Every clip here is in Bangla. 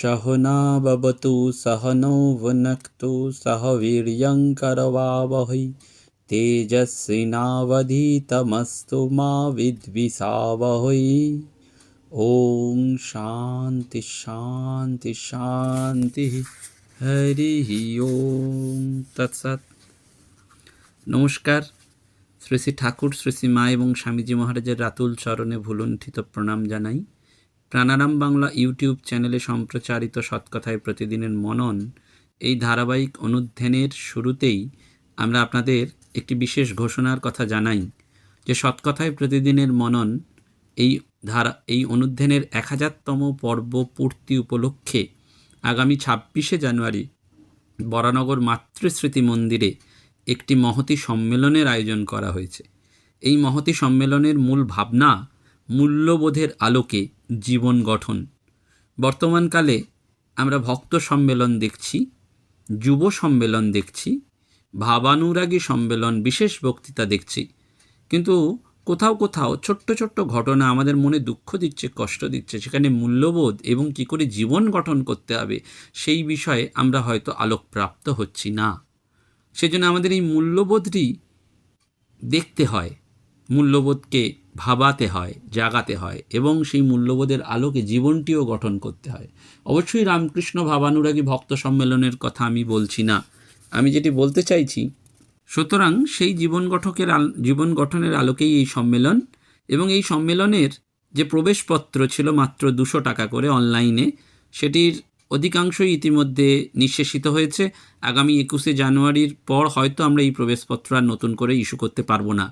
सहना भवतु सहनौ भुनक्तु सह वीर्यं करवावहै तेजस्विनावधीतमस्तु मा विद्विषावहै। ओम शांति शांति शांति। हरि ओम तत्सत्। नमस्कार। শ্রী শ্রী ঠাকুর, শ্রী শ্রী মা এবং স্বামীজি মহারাজের রাতুল চরণে ভুলুণ্ঠিত প্রণাম জানাই। প্রাণারাম বাংলা ইউটিউব চ্যানেলে সম্প্রচারিত সৎকথায় প্রতিদিনের মনন এই ধারাবাহিক অনুধ্যানের শুরুতেই আমরা আপনাদের একটি বিশেষ ঘোষণার কথা জানাই যে সৎকথায় প্রতিদিনের মনন এই অনুধ্যানের 1000তম পর্ব পূর্তি উপলক্ষে আগামী 26শে জানুয়ারি বরানগর মাতৃস্মৃতি মন্দিরে একটি মহতী সম্মেলনের আয়োজন করা হয়েছে। এই মহতী সম্মেলনের মূল ভাবনা মূল্যবোধের আলোকে জীবন গঠন। বর্তমানকালে আমরা ভক্ত সম্মেলন দেখছি, যুব সম্মেলন দেখছি, ভাবানুরাগী সম্মেলন, বিশেষ বক্তৃতা দেখছি, কিন্তু কোথাও কোথাও ছোট্ট ছোট্ট ঘটনা আমাদের মনে দুঃখ দিচ্ছে, কষ্ট দিচ্ছে। সেখানে মূল্যবোধ এবং কী করে জীবন গঠন করতে হবে সেই বিষয়ে আমরা হয়তো আলোকপ্রাপ্ত হচ্ছি না। সেজন্য আমাদের এই মূল্যবোধটি দেখতে হয়, মূল্যবোধকে ভাবাতে হয়, জাগাতে হয় এবং সেই মূল্যবোধের আলোকে জীবনটিও গঠন করতে হয়। অবশ্যই রামকৃষ্ণ ভাবানুরাগী ভক্ত সম্মেলনের কথা আমি বলছি না, আমি যেটি বলতে চাইছি, সুতরাং সেই জীবন গঠনের আলোকেই এই সম্মেলন। এবং এই সম্মেলনের যে প্রবেশপত্র ছিল মাত্র 200 টাকা করে অনলাইনে, সেটির অধিকাংশই ইতিমধ্যে নিঃশেষিত হয়েছে। আগামী 21শে জানুয়ারির পর হয়তো আমরা এই প্রবেশপত্র আর নতুন করে ইস্যু করতে পারবো না,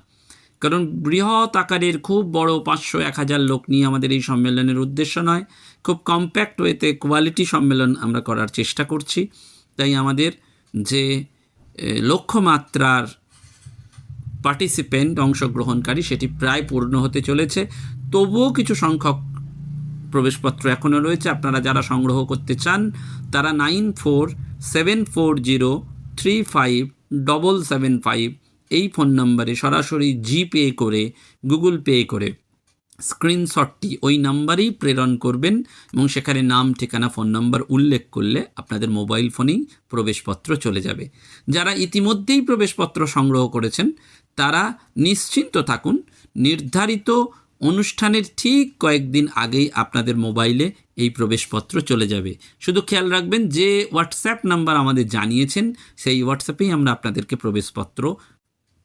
কারণ বৃহৎ আকারের খুব বড় 500-1000 লোক নিয়ে আমাদের এই সম্মেলনের উদ্দেশ্য নয়। খুব কম্প্যাক্ট ওয়েতে কোয়ালিটি সম্মেলন আমরা করার চেষ্টা করছি। তাই আমাদের যে লক্ষ্যমাত্রার পার্টিসিপেন্ট, অংশগ্রহণকারী, সেটি প্রায় পূর্ণ হতে চলেছে। তবুও কিছু সংখ্যক প্রবেশপত্র এখনও রয়েছে। আপনারা যারা সংগ্রহ করতে চান তারা 9474535775 এই ফোন নম্বরে সরাসরি জিপে করে, গুগল পে করে স্ক্রিনশটটি ওই নাম্বারেই প্রেরণ করবেন এবং সেখানে নাম, ঠিকানা, ফোন নাম্বার উল্লেখ করলে আপনাদের মোবাইল ফোনেই প্রবেশপত্র চলে যাবে। যারা ইতিমধ্যেই প্রবেশপত্র সংগ্রহ করেছেন তারা নিশ্চিন্ত থাকুন, নির্ধারিত অনুষ্ঠানের ঠিক কয়েকদিন আগেই আপনাদের মোবাইলে এই প্রবেশপত্র চলে যাবে। শুধু খেয়াল রাখবেন যে হোয়াটসঅ্যাপ নাম্বার আমাদের জানিয়েছেন সেই হোয়াটসঅ্যাপেই আমরা আপনাদেরকে প্রবেশপত্র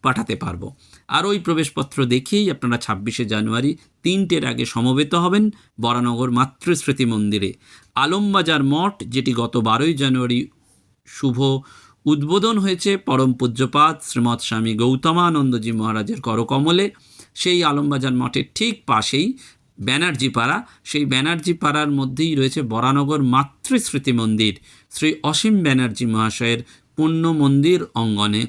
পাঠাতে পারবো। আর ওই প্রবেশপত্র দেখেই আপনারা 26শে জানুয়ারি 3টের আগে সমবেত হবেন বরানগর মাতৃস্মৃতি মন্দিরে। আলমবাজার মঠ, যেটি গত 12ই জানুয়ারি শুভ উদ্বোধন হয়েছে পরম পূজ্যপাদ শ্রীমৎ স্বামী গৌতমানন্দজি মহারাজের করকমলে, সেই আলমবাজার মঠের ঠিক পাশেই ব্যানার্জি পাড়া, সেই ব্যানার্জি পাড়ার মধ্যেই রয়েছে বরানগর মাতৃস্মৃতি মন্দির। শ্রী অসীম ব্যানার্জি মহাশয়ের পুণ্য মন্দির অঙ্গনে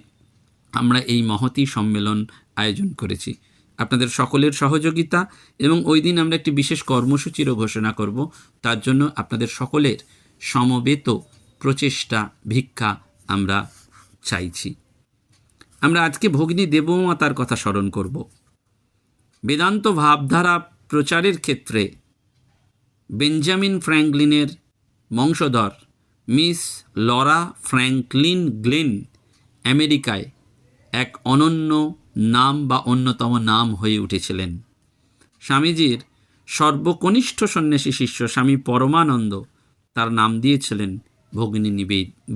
আমরা এই মহতী সম্মেলন আয়োজন করেছি। আপনাদের সকলের সহযোগিতা এবং ওই দিন আমরা একটি বিশেষ কর্মসূচিরও ঘোষণা করব। তার জন্য আপনাদের সকলের সমবেত প্রচেষ্টা, ভিক্ষা আমরা চাইছি। আমরা আজকে ভগিনী দেবমাতার কথা স্মরণ করব। বেদান্ত ভাবধারা প্রচারের ক্ষেত্রে বেঞ্জামিন ফ্র্যাঙ্কলিনের বংশধর মিস লরা ফ্র্যাঙ্কলিন গ্লেন আমেরিকায় এক অনন্য নাম বা অন্যতম নাম হয়ে উঠেছিলেন। স্বামীজির সর্বকনিষ্ঠ সন্ন্যাসী শিষ্য স্বামী পরমানন্দ তার নাম দিয়েছিলেন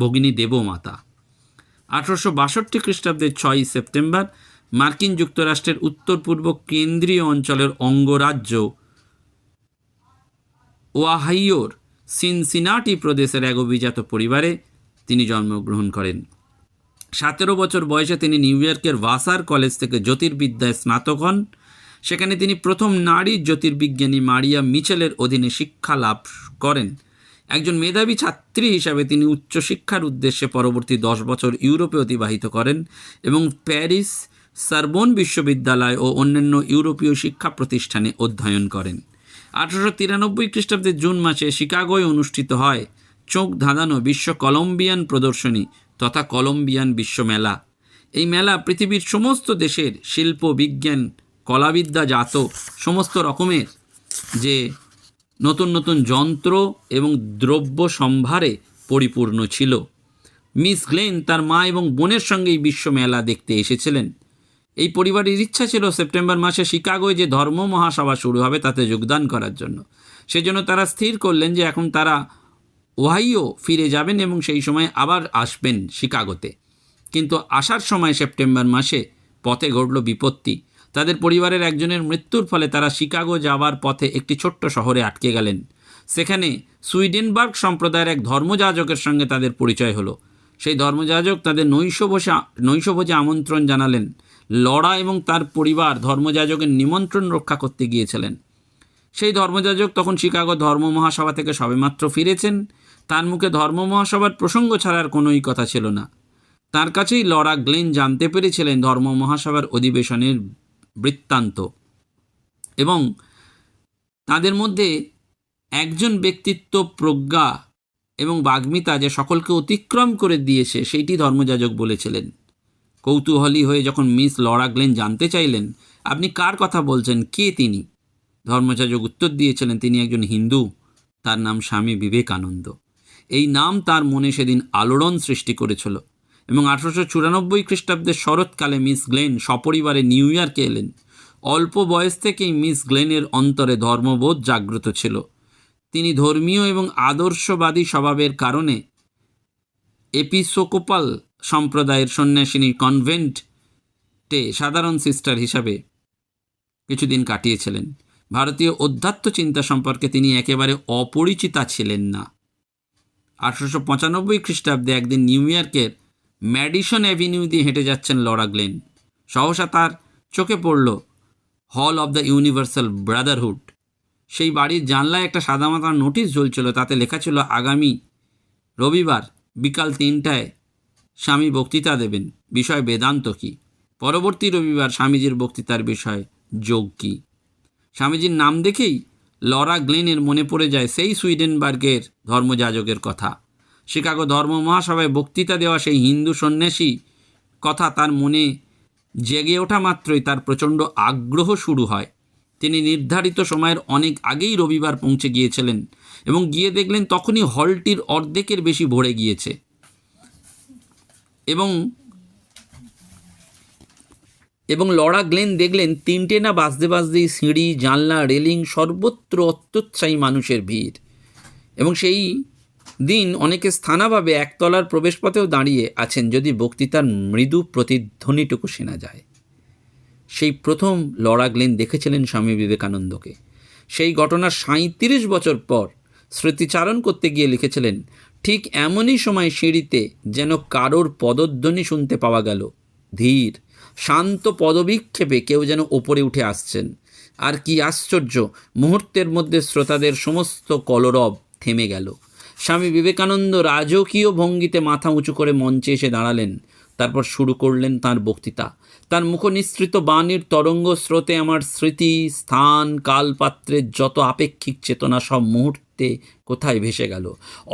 ভগিনী দেবমাতা। 1862 খ্রিস্টাব্দের 6ই সেপ্টেম্বর মার্কিন যুক্তরাষ্ট্রের উত্তর পূর্ব কেন্দ্রীয় অঞ্চলের অঙ্গরাজ্য ওয়াহাইওর সিনসিনাটি প্রদেশের এক অভিজাত পরিবারে তিনি জন্মগ্রহণ করেন। 17 বছর বয়সে তিনি নিউ ইয়র্কের ভাসার কলেজ থেকে জ্যোতির্বিদ্যায় স্নাতক হন। সেখানে তিনি প্রথম নারী জ্যোতির্বিজ্ঞানী মারিয়া মিচেলের অধীনে শিক্ষা লাভ করেন। একজন মেধাবী ছাত্রী হিসাবে তিনি উচ্চশিক্ষার উদ্দেশ্যে পরবর্তী 10 বছর ইউরোপে অতিবাহিত করেন এবং প্যারিস, সারবোন বিশ্ববিদ্যালয় ও অন্যান্য ইউরোপীয় শিক্ষা প্রতিষ্ঠানে অধ্যয়ন করেন। 1893 খ্রিস্টাব্দের জুন মাসে শিকাগোয় অনুষ্ঠিত হয় চোখ ধাঁধানো বিশ্ব কলম্বিয়ান প্রদর্শনী তথা কলম্বিয়ান বিশ্বমেলা। এই মেলা পৃথিবীর সমস্ত দেশের শিল্প, বিজ্ঞান, কলাবিদ্যাজাত সমস্ত রকমের যে নতুন নতুন যন্ত্র এবং দ্রব্য সম্ভারে পরিপূর্ণ ছিল। মিস গ্লেন তার মা এবং বোনের সঙ্গে এই বিশ্ব মেলা দেখতে এসেছিলেন। এই পরিবারের ইচ্ছা ছিল সেপ্টেম্বর মাসে শিকাগোয় যে ধর্ম মহাসভা শুরু হবে তাতে যোগদান করার জন্য। সেজন্য তারা স্থির করলেন যে এখন তারা ওহাইও ফিরে যাবেন এবং সেই সময় আবার আসবেন শিকাগোতে। কিন্তু আসার সময় সেপ্টেম্বর মাসে পথে ঘটল বিপত্তি। তাদের পরিবারের একজনের মৃত্যুর ফলে তারা শিকাগো যাওয়ার পথে একটি ছোট্ট শহরে আটকে গেলেন। সেখানে সুইডেনবার্গ সম্প্রদায়ের এক ধর্মযাজকের সঙ্গে তাদের পরিচয় হলো। সেই ধর্মযাজক তাদের নৈশভোজে আমন্ত্রণ জানালেন। লড়া এবং তার পরিবার ধর্মযাজকের নিমন্ত্রণ রক্ষা করতে গিয়েছিলেন। সেই ধর্মযাজক তখন শিকাগো ধর্ম মহাসভা থেকে সবেমাত্র ফিরেছেন। তার মুখে ধর্ম মহাসভার প্রসঙ্গ ছাড়ার কোনোই কথা ছিল না। তার কাছেই লরা গ্লেন জানতে পেরেছিলেন ধর্ম মহাসভার অধিবেশনের বৃত্তান্ত, এবং তাদের মধ্যে একজন ব্যক্তিত্ব, প্রজ্ঞা এবং বাগ্মিতা যে সকলকে অতিক্রম করে দিয়েছে সেইটি ধর্মযাজক বলেছিলেন। কৌতূহলী হয়ে যখন মিস লরা গ্লেন জানতে চাইলেন, আপনি কার কথা বলছেন, কে তিনি? ধর্মযাজক উত্তর দিয়েছিলেন, তিনি একজন হিন্দু, তার নাম স্বামী বিবেকানন্দ। এই নাম তার মনে সেদিন আলোড়ন সৃষ্টি করেছিল এবং 1894 খ্রিস্টাব্দের শরৎকালে মিস গ্লেন সপরিবারে নিউ ইয়র্কে এলেন। অল্প বয়স থেকেই মিস গ্লেনের অন্তরে ধর্মবোধ জাগ্রত ছিল। তিনি ধর্মীয় এবং আদর্শবাদী স্বভাবের কারণে এপিস্কোপাল সম্প্রদায়ের সন্ন্যাসিনী কনভেন্টে সাধারণ সিস্টার হিসাবে কিছুদিন কাটিয়েছিলেন। ভারতীয় অধ্যাত্ম চিন্তা সম্পর্কে তিনি একেবারে অপরিচিতা ছিলেন না। 1895 খ্রিস্টাব্দে একদিন নিউ ইয়র্কের ম্যাডিসন অ্যাভিনিউ দিয়ে হেঁটে যাচ্ছেন লরা গ্লেন। সহসা তার চোখে পড়ল হল অব দ্য ইউনিভার্সাল ব্রাদারহুড। সেই বাড়ির জানলায় একটা সাদামাটা নোটিশ ঝুলছিল। তাতে লেখা ছিল, আগামী রবিবার বিকাল 3টায় স্বামী বক্তৃতা দেবেন, বিষয় বেদান্ত কী। পরবর্তী রবিবার স্বামীজির বক্তৃতার বিষয় যোগ কী। স্বামীজির নাম দেখেই লরা গ্লেনের মনে পড়ে যায় সেই সুইডেনবার্গের ধর্মযাজকের কথা। শিকাগো ধর্ম মহাসভায় বক্তৃতা দেওয়া সেই হিন্দু সন্ন্যাসী কথা তার মনে জেগে ওঠা মাত্রই তার প্রচণ্ড আগ্রহ শুরু হয়। তিনি নির্ধারিত সময়ের অনেক আগেই রবিবার পৌঁছে গিয়েছিলেন এবং গিয়ে দেখলেন তখনই হলটির অর্ধেকের বেশি ভরে গিয়েছে এবং লরা গ্লেন দেখলেন 3টে না বাজতে বাজতেই সিঁড়ি, জানলা, রেলিং সর্বত্র অত্যুৎসাহী মানুষের ভিড়। এবং সেই দিন অনেকে স্থানাভাবে একতলার প্রবেশপথেও দাঁড়িয়ে আছেন যদি বক্তৃতার মৃদু প্রতিধ্বনিটুকু শোনা যায়। সেই প্রথম লরা গ্লেন দেখেছিলেন স্বামী বিবেকানন্দকে। সেই ঘটনার 37 বছর পর স্মৃতিচারণ করতে গিয়ে লিখেছিলেন, ঠিক এমনই সময় সিঁড়িতে যেন কারোর পদধ্বনি শুনতে পাওয়া গেল। ধীর শান্ত পদবিক্ষেপে কেউ যেন ওপরে উঠে আসছেন। আর কি আশ্চর্য, মুহূর্তের মধ্যে শ্রোতাদের সমস্ত কলরব থেমে গেল। স্বামী বিবেকানন্দ রাজকীয় ভঙ্গিতে মাথা উঁচু করে মঞ্চে এসে দাঁড়ালেন। তারপর শুরু করলেন তাঁর বক্তৃতা। তার মুখনিসৃত বাণীর তরঙ্গ স্রোতে আমার স্মৃতি, স্থান, কালপাত্রের যত আপেক্ষিক চেতনা সব মুহূর্তে কোথায় ভেসে গেল।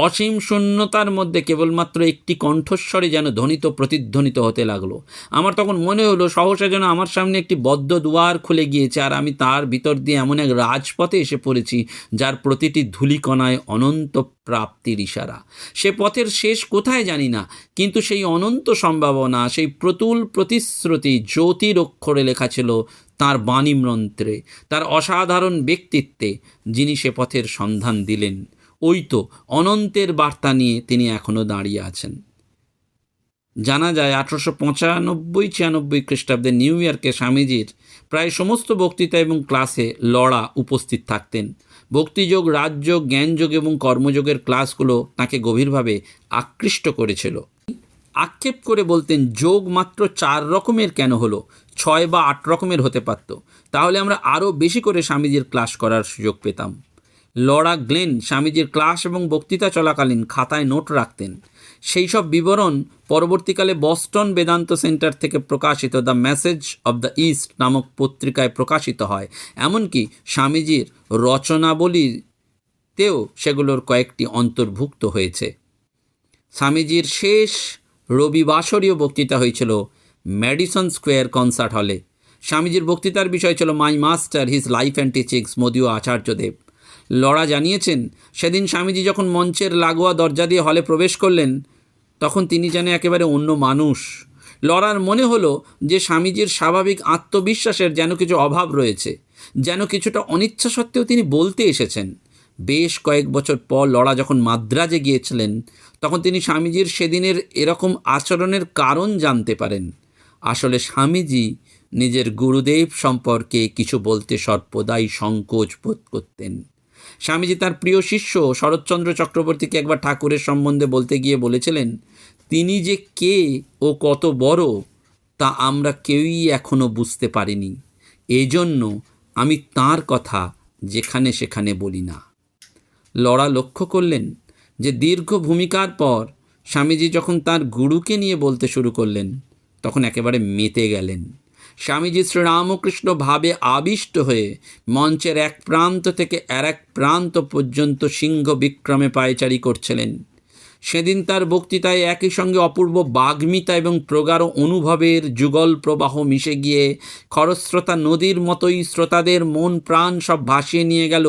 অসীম শূন্যতার মধ্যে কেবলমাত্র একটি কণ্ঠস্বরে যেন ধ্বনিত প্রতিধ্বনিত হতে লাগলো। আমার তখন মনে হলো সহসা যেন আমার সামনে একটি বদ্ধ দুয়ার খুলে গিয়েছে আর আমি তার ভিতর দিয়ে এমন এক রাজপথে এসে পড়েছি যার প্রতিটি ধূলিকণায় অনন্ত প্রাপ্তির ইশারা। সে পথের শেষ কোথায় জানি না, কিন্তু সেই অনন্ত সম্ভাবনা, সেই প্রতুল প্রতিশ্রুতি জ্যোতির অক্ষরে লেখা ছিল তাঁর বাণীমন্ত্রে, তার অসাধারণ ব্যক্তিত্বে, যিনি সে পথের সন্ধান দিলেন। ওই তো অনন্তের বার্তা নিয়ে তিনি এখনও দাঁড়িয়ে আছেন। জানা যায় 1895-96 খ্রিস্টাব্দে নিউ ইয়র্কে স্বামীজির প্রায় সমস্ত বক্তৃতা এবং ক্লাসে লরা উপস্থিত থাকতেন। ভক্তিযোগ, রাজযোগ, জ্ঞানযোগ এবং কর্মযোগের ক্লাসগুলো তাকে গভীরভাবে আকৃষ্ট করেছিল। আক্ষেপ করে বলতেন, যোগ মাত্র 4 রকমের কেন হলো, 6 বা 8 রকমের হতে পারত, তাহলে আমরা আরও বেশি করে স্বামীজির ক্লাস করার সুযোগ পেতাম। লরা গ্লেন স্বামীজির ক্লাস এবং বক্তৃতা চলাকালীন খাতায় নোট রাখতেন। সেই সব বিবরণ পরবর্তীকালে বস্টন বেদান্ত সেন্টার থেকে প্রকাশিত the message of the east নামক পত্রিকায় প্রকাশিত হয়। এমনকি স্বামীজির রচনাবলীতেও সেগুলোর কয়েকটি অন্তর্ভুক্ত হয়েছে। স্বামীজির শেষ রবিবাসরীয় বক্তৃতা হয়েছিল ম্যাডিসন স্কোয়ার কনসার্ট হলে। স্বামীজির বক্তৃতার বিষয় ছিল my master, his life and teachings, মদীয় আচার্যদেব। লরা জানিয়েছেন, সেদিন স্বামীজি যখন মঞ্চের লাগোয়া দরজা দিয়ে হলে প্রবেশ করলেন, তখন তিনি যেন একেবারে অন্য মানুষ। লরার মনে হলো যে স্বামীজির স্বাভাবিক আত্মবিশ্বাসের যেন কিছু অভাব রয়েছে, যেন কিছুটা অনিচ্ছা সত্ত্বেও তিনি বলতে এসেছেন। বেশ কয়েক বছর পর লরা যখন মাদ্রাজে গিয়েছিলেন, তখন তিনি স্বামীজির সেদিনের এরকম আচরণের কারণ জানতে পারেন। আসলে স্বামীজি নিজের গুরুদেব সম্পর্কে কিছু বলতে সর্বদাই সংকোচ বোধ করতেন। স্বামীজি তার প্রিয় শিষ্য শরৎচন্দ্র চক্রবর্তীকে একবার ঠাকুরের সম্বন্ধে বলতে গিয়ে বলেছিলেন, তিনি যে কে ও কত বড় তা আমরা কেউই এখনো বুঝতে পারিনি, এজন্য আমি তাঁর কথা যেখানে সেখানে বলি না। লরা লক্ষ্য করলেন যে দীর্ঘ ভূমিকার পর স্বামীজি যখন তার গুরুকে নিয়ে বলতে শুরু করলেন, তখন একেবারে মেতে গেলেন। স্বামীজি শ্রীরামকৃষ্ণ ভাবে আবিষ্ট হয়ে মঞ্চের এক প্রান্ত থেকে আর এক প্রান্ত পর্যন্ত সিংহ বিক্রমে পায়চারি করছিলেন। সেদিন তার বক্তৃতায় একই সঙ্গে অপূর্ব বাগ্মিতা এবং প্রগাঢ় অনুভবের যুগল প্রবাহ মিশে গিয়ে খরস্রোতা নদীর মতোই শ্রোতাদের মন প্রাণ সব ভাসিয়ে নিয়ে গেল।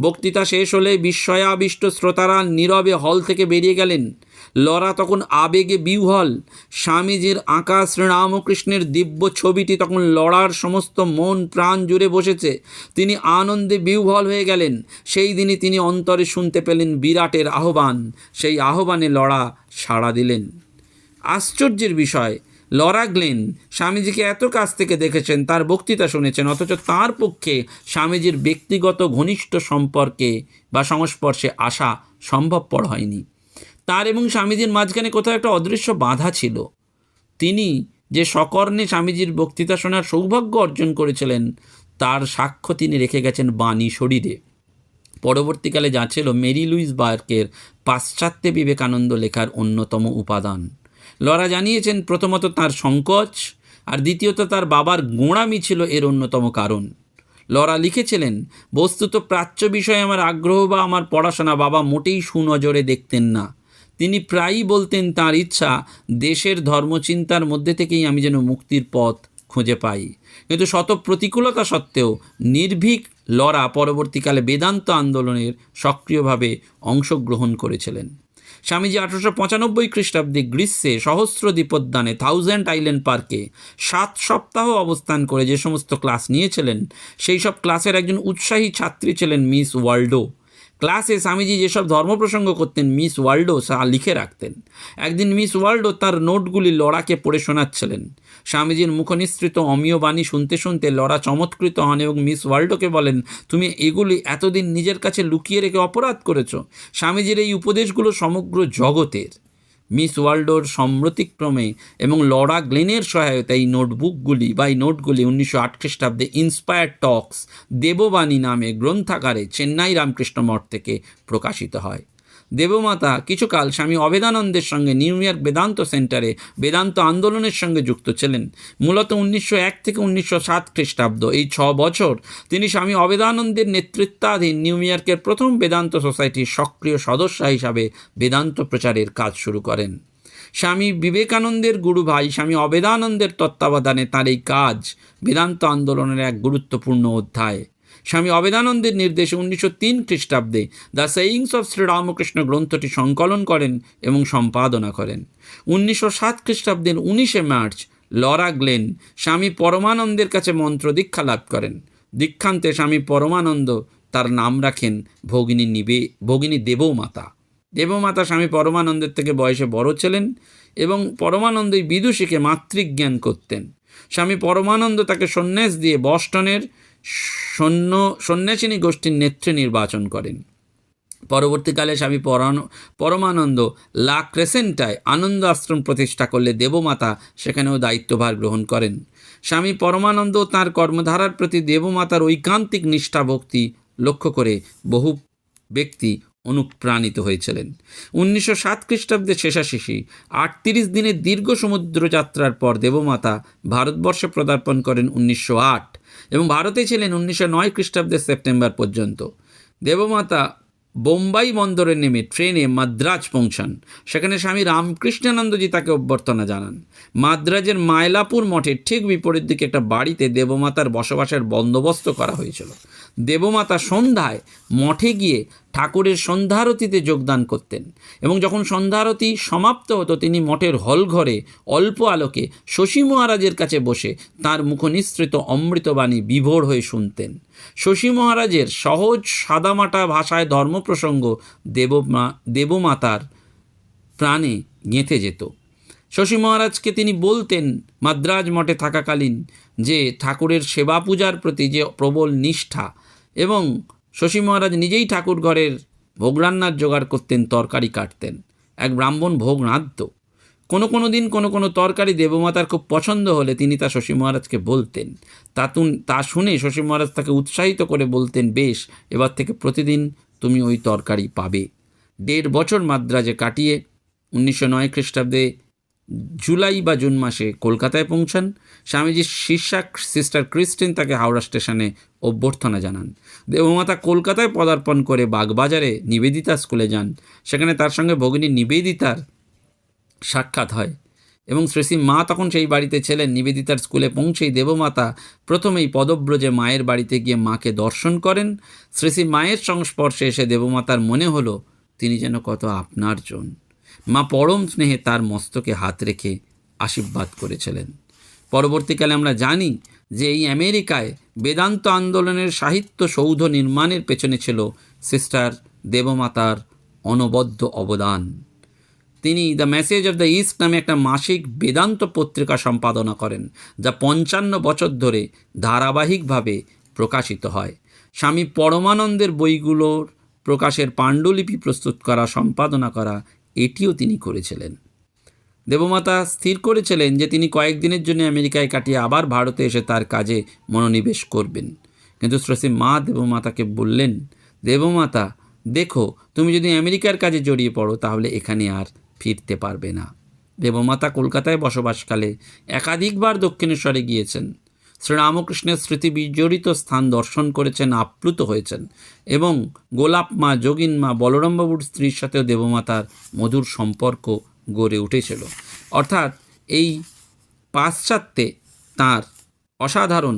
বক্তৃতা শেষ হলে বিস্ময়াবিষ্ট শ্রোতারা নীরবে হল থেকে বেরিয়ে গেলেন। লরা তখন আবেগে বিহ্বল। স্বামীজির আঁকা শ্রীরামকৃষ্ণের দিব্য ছবিটি তখন লরার সমস্ত মন প্রাণ জুড়ে বসেছে। তিনি আনন্দে বিহ্বল হয়ে গেলেন। সেই দিনই তিনি অন্তরে শুনতে পেলেন বিরাটের আহ্বান। সেই আহ্বানে লরা সাড়া দিলেন। আশ্চর্যের বিষয়, লরা গ্লেন স্বামীজিকে এত কাছ থেকে দেখেছেন, তার বক্তৃতা শুনেছেন, অথচ তাঁর পক্ষে স্বামীজির ব্যক্তিগত ঘনিষ্ঠ সম্পর্কে বা সংস্পর্শে আসা সম্ভবপর হয়নি। তার এবং স্বামীজির মাঝখানে কোথাও একটা অদৃশ্য বাধা ছিল। তিনি যে সকর্ণে স্বামীজির বক্তৃতা শোনার সৌভাগ্য অর্জন করেছিলেন, তার সাক্ষ্য তিনি রেখে গেছেন বাণী শরীরে। পরবর্তীকালে যা ছিল মেরি লুইস বার্কের পাশ্চাত্যে বিবেকানন্দ লেখার অন্যতম উপাদান। লরা জানিয়েছেন, প্রথমত তার সংকোচ, আর দ্বিতীয়ত তার বাবার গোঁড়ামি ছিল এর অন্যতম কারণ। লরা লিখেছিলেন, বস্তুত প্রাচ্য বিষয়ে আমার আগ্রহ বা আমার পড়াশোনা বাবা মোটেই সুনজরে দেখতেন না। তিনি প্রায়ই বলতেন তাঁর ইচ্ছা দেশের ধর্মচিন্তার মধ্যে থেকেই আমি যেন মুক্তির পথ খুঁজে পাই। কিন্তু শত প্রতিকূলতা সত্ত্বেও নির্ভীক লরা পরবর্তীকালে বেদান্ত আন্দোলনের সক্রিয়ভাবে অংশগ্রহণ করেছিলেন। স্বামীজি 1895 খ্রিস্টাব্দে গ্রীষ্মে সহস্র দ্বীপোদ্যানে 1000 আইল্যান্ড পার্কে 7 সপ্তাহ অবস্থান করে যে সমস্ত ক্লাস নিয়েছিলেন, সেই সব ক্লাসের একজন উৎসাহী ছাত্রী ছিলেন মিস ওয়ার্ল্ডো। ক্লাসে স্বামীজি যেসব ধর্মপ্রসঙ্গ করতেন, মিস ওয়ার্ল্ডো তা লিখে রাখতেন। একদিন মিস ওয়ার্ল্ডো তার নোটগুলি লরাকে পড়ে শোনাচ্ছিলেন। স্বামীজির মুখনিসৃত অমীয় বাণী শুনতে শুনতে লরা চমৎকৃত হন এবং মিস ওয়ার্ল্ডোকে বলেন, তুমি এগুলি এতদিন নিজের কাছে লুকিয়ে রেখে অপরাধ করেছ। স্বামীজির এই উপদেশগুলো সমগ্র জগতের। মিস ওয়ার্ল্ডোর সম্মতিক্রমে এবং লরা গ্লেনের সহায়তায় এই নোটগুলি 1908 খ্রিস্টাব্দে ইন্সপায়ার্ড টক্স দেববাণী নামে গ্রন্থাগারে চেন্নাই রামকৃষ্ণ মঠ থেকে প্রকাশিত হয়। দেবমাতা কিছুকাল স্বামী অভেদানন্দের সঙ্গে নিউ ইয়র্ক বেদান্ত সেন্টারে বেদান্ত আন্দোলনের সঙ্গে যুক্ত ছিলেন। মূলত 1901 থেকে 1907 খ্রিস্টাব্দ, এই 6 বছর তিনি স্বামী অভেদানন্দের নেতৃত্বাধীন নিউ ইয়র্কের প্রথম বেদান্ত সোসাইটির সক্রিয় সদস্য হিসাবে বেদান্ত প্রচারের কাজ শুরু করেন। স্বামী বিবেকানন্দের গুরু ভাই স্বামী অভেদানন্দের তত্ত্বাবধানে তাঁর এই কাজ বেদান্ত আন্দোলনের এক গুরুত্বপূর্ণ অধ্যায়। স্বামী অভেদানন্দের নির্দেশে 1903 খ্রিস্টাব্দে দ্য সেইয়িংস অফ শ্রীরামকৃষ্ণ গ্রন্থটি সংকলন করেন এবং সম্পাদনা করেন। 1907 খ্রিস্টাব্দের 19 মার্চ লরা গ্লেন স্বামী পরমানন্দের কাছে মন্ত্র দীক্ষা লাভ করেন। দীক্ষান্তে স্বামী পরমানন্দ তার নাম রাখেন ভগিনী দেবমাতা। দেবমাতা স্বামী পরমানন্দের থেকে বয়সে বড় ছিলেন এবং পরমানন্দই বিদুষীকে মাতৃজ্ঞান করতেন। স্বামী পরমানন্দ তাকে সন্ন্যাস দিয়ে বস্টনের সন্ন্যাসিনী গোষ্ঠীর নেত্রী নির্বাচন করেন। পরবর্তীকালে স্বামী পরমানন্দ লা ক্রেসেন্টায় আনন্দ আশ্রম প্রতিষ্ঠা করলে দেবমাতা সেখানেও দায়িত্বভার গ্রহণ করেন। স্বামী পরমানন্দ তাঁর কর্মধারার প্রতি দেবমাতার ঐকান্তিক নিষ্ঠা ভক্তি লক্ষ্য করে বহু ব্যক্তি অনুপ্রাণিত হয়েছিলেন। 1907 খ্রিস্টাব্দের শেষাশেষি 38 দিনের দীর্ঘ সমুদ্রযাত্রার পর দেবমাতা ভারতবর্ষে পদার্পণ করেন 1908 এবং ভারতে ছিলেন 1909 খ্রিস্টাব্দের সেপ্টেম্বর পর্যন্ত। দেবমাতা বোম্বাই বন্দরে নেমে ট্রেনে মাদ্রাজ পৌঁছান। সেখানে স্বামী রামকৃষ্ণানন্দজি তাকে অভ্যর্থনা জানান। মাদ্রাজের মাইলাপুর মঠের ঠিক বিপরীত দিকে একটা বাড়িতে দেবমাতার বসবাসের বন্দোবস্ত করা হয়েছিল। দেবমাতা সন্ধ্যায় মঠে গিয়ে ঠাকুরের সন্ধ্যারতিতে যোগদান করতেন এবং যখন সন্ধ্যারতি সমাপ্ত হতো তিনি মঠের হলঘরে অল্প আলোকে শশী মহারাজের কাছে বসে তাঁর মুখনিসৃত অমৃতবাণী বিভোর হয়ে শুনতেন। শশী মহারাজের সহজ সাদামাটা ভাষায় ধর্মপ্রসঙ্গ দেবমাতার প্রাণে গেঁথে যেত। শশী মহারাজকে তিনি বলতেন মাদ্রাজ মঠে থাকাকালীন যে ঠাকুরের সেবা পূজার প্রতি যে প্রবল নিষ্ঠা, এবং শশী মহারাজ নিজেই ঠাকুর ঘরের ভোগ রান্নার জোগাড় করতেন, তরকারি কাটতেন। এক ব্রাহ্মণ ভোগ রাঁধত। কোনো দিন কোনো তরকারি দেবমাতার খুব পছন্দ হলে তিনি তা শশী মহারাজকে বলতেন। তা শুনে শশী মহারাজ তাকে উৎসাহিত করে বলতেন, বেশ, এবার থেকে প্রতিদিন তুমি ওই তরকারি পাবে। 1.5 বছর মাদ্রাজে কাটিয়ে 1909 খ্রিস্টাব্দে জুলাই বা জুন মাসে কলকাতায় পৌঁছান। স্বামীজির শিষ্যা সিস্টার ক্রিস্টিন তাকে হাওড়া স্টেশনে অভ্যর্থনা জানান। দেবমাতা কলকাতায় পদার্পণ করে বাগবাজারে নিবেদিতা স্কুলে যান। সেখানে তার সঙ্গে ভগিনী নিবেদিতার সাক্ষাৎ হয় এবং শ্রী মা তখন সেই বাড়িতে ছিলেন। নিবেদিতার স্কুলে পৌঁছেই দেবমাতা প্রথমেই পদব্রজে মায়ের বাড়িতে গিয়ে মাকে দর্শন করেন। শ্রী মায়ের সংস্পর্শে এসে দেবমাতার মনে হলো তিনি যেন কত আপনার জন। মা পরম স্নেহে তার মস্তকে হাত রেখে আশীর্বাদ করেছিলেন। পরবর্তীকালে আমরা জানি যে এই আমেরিকায় বেদান্ত আন্দোলনের সাহিত্য সৌধ নির্মাণের পেছনে ছিল সিস্টার দেবমাতার অনবদ্য অবদান। তিনি the message of the east নামে একটা মাসিক বেদান্ত পত্রিকা সম্পাদনা করেন, যা 55 বছর ধরে ধারাবাহিকভাবে প্রকাশিত হয়। স্বামী পরমানন্দের বইগুলোর প্রকাশের পাণ্ডুলিপি প্রস্তুত করা, সম্পাদনা করা, এটিও তিনি করেছিলেন। দেবমাতা স্থির করেছিলেন যে তিনি কয়েকদিনের জন্য আমেরিকায় কাটিয়ে আবার ভারতে এসে তার কাজে মনোনিবেশ করবেন। কিন্তু শ্রী মা দেবমাতাকে বললেন, দেবমাতা দেখো, তুমি যদি আমেরিকার কাজে জড়িয়ে পড়ো তাহলে এখানে আর ফিরতে পারবে না। দেবমাতা কলকাতায় বসবাসকালে একাধিকবার দক্ষিণেশ্বরে গিয়েছেন, শ্রীরামকৃষ্ণের স্মৃতি বিজড়িত স্থান দর্শন করেছেন, আপ্লুত হয়েছেন এবং গোলাপ মা, যোগিন মা, বলরামবাবুর স্ত্রীর সাথেও দেবমাতার মধুর সম্পর্ক গড়ে উঠেছিল। অর্থাৎ এই পাশ্চাত্যে তাঁর অসাধারণ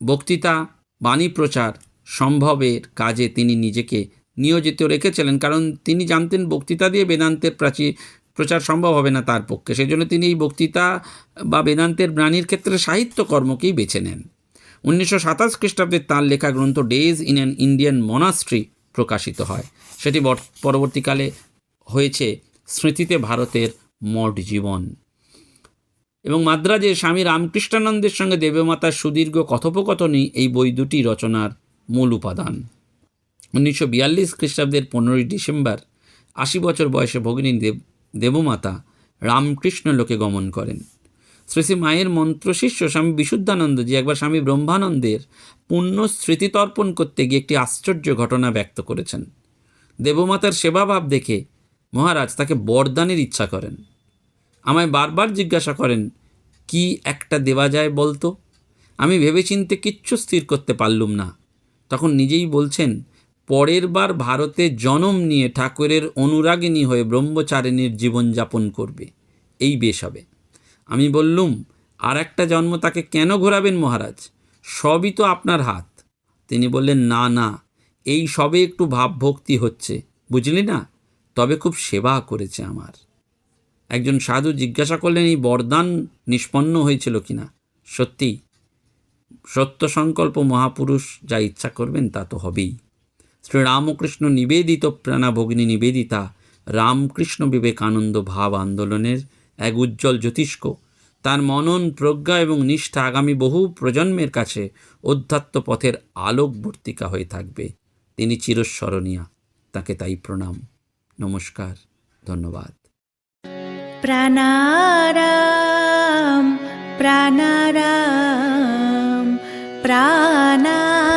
বক্তৃতা, বাণী প্রচার সম্ভবের কাজে তিনি নিজেকে নিয়োজিত রেখেছিলেন, কারণ তিনি জানতেন বক্তৃতা দিয়ে বেদান্তের প্রচার সম্ভব হবে না তার পক্ষে। সেই জন্য তিনি এই বক্তৃতা বা বেদান্তের বাণীর ক্ষেত্রে সাহিত্যকর্মকেই বেছে নেন। 1927 খ্রিস্টাব্দে তাঁর লেখা গ্রন্থ days in an Indian monastery প্রকাশিত হয়। সেটি পরবর্তীকালে হয়েছে স্মৃতিতে ভারতের মঠ জীবন। এবং মাদ্রাজে স্বামী রামকৃষ্ণানন্দের সঙ্গে দেবমাতার সুদীর্ঘ কথোপকথনই এই বই দুটি রচনার মূল উপাদান। 1942 খ্রিস্টাব্দের 15 ডিসেম্বর 80 বছর বয়সে ভগিনী দেবমাতা রামকৃষ্ণ লোকে গমন করেন। শ্রী মায়ের মন্ত্রশিষ্য স্বামী বিশুদ্ধানন্দজি একবার স্বামী ব্রহ্মানন্দের পুণ্য স্মৃতিতর্পণ করতে গিয়ে একটি আশ্চর্য ঘটনা ব্যক্ত করেছেন। দেবমাতার সেবাভাব দেখে মহারাজ তাকে বরদানের ইচ্ছা করেন। আমায় বারবার জিজ্ঞাসা করেন, কি একটা দেওয়া যায় বলতো? আমি ভেবেচিন্তে কিচ্ছু স্থির করতে পারলুম না। তখন নিজেই বলছেন, পরের বার ভারতে জন্ম নিয়ে ঠাকুরের অনুরাগিনী হয়ে ব্রহ্মচারিণীর জীবনযাপন করবে, এই বেশ হবে। আমি বললুম, আর একটা জন্ম তাকে কেন ঘোরাবেন মহারাজ? সবই তো আপনার হাত। তিনি বললেন, না না, এই সবে একটু ভাবভক্তি হচ্ছে, বুঝলি না? তবে খুব সেবা করেছে আমার। একজন সাধু জিজ্ঞাসা করলেন, এই বরদান নিষ্পন্ন হয়েছিল কিনা? সত্যি, সত্য সংকল্প মহাপুরুষ যা ইচ্ছা করবেন তা তো হবেই। শ্রীরামকৃষ্ণ নিবেদিত প্রাণা ভগিনী নিবেদিতা রামকৃষ্ণ বিবেকানন্দ ভাব আন্দোলনের এক উজ্জ্বল জ্যোতিষ্ক। তার মনন, প্রজ্ঞা এবং নিষ্ঠা আগামী বহু প্রজন্মের কাছে অধ্যাত্ম পথের আলোকবর্তিকা হয়ে থাকবে। তিনি চিরস্মরণীয়া, তাকে তাই প্রণাম, নমস্কার, ধন্যবাদ। প্রাণারাম প্রাণারাম প্রাণারাম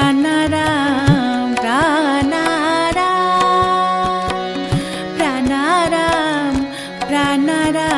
প্রাণারাম প্রাণারাম প্রাণারাম প্রাণারাম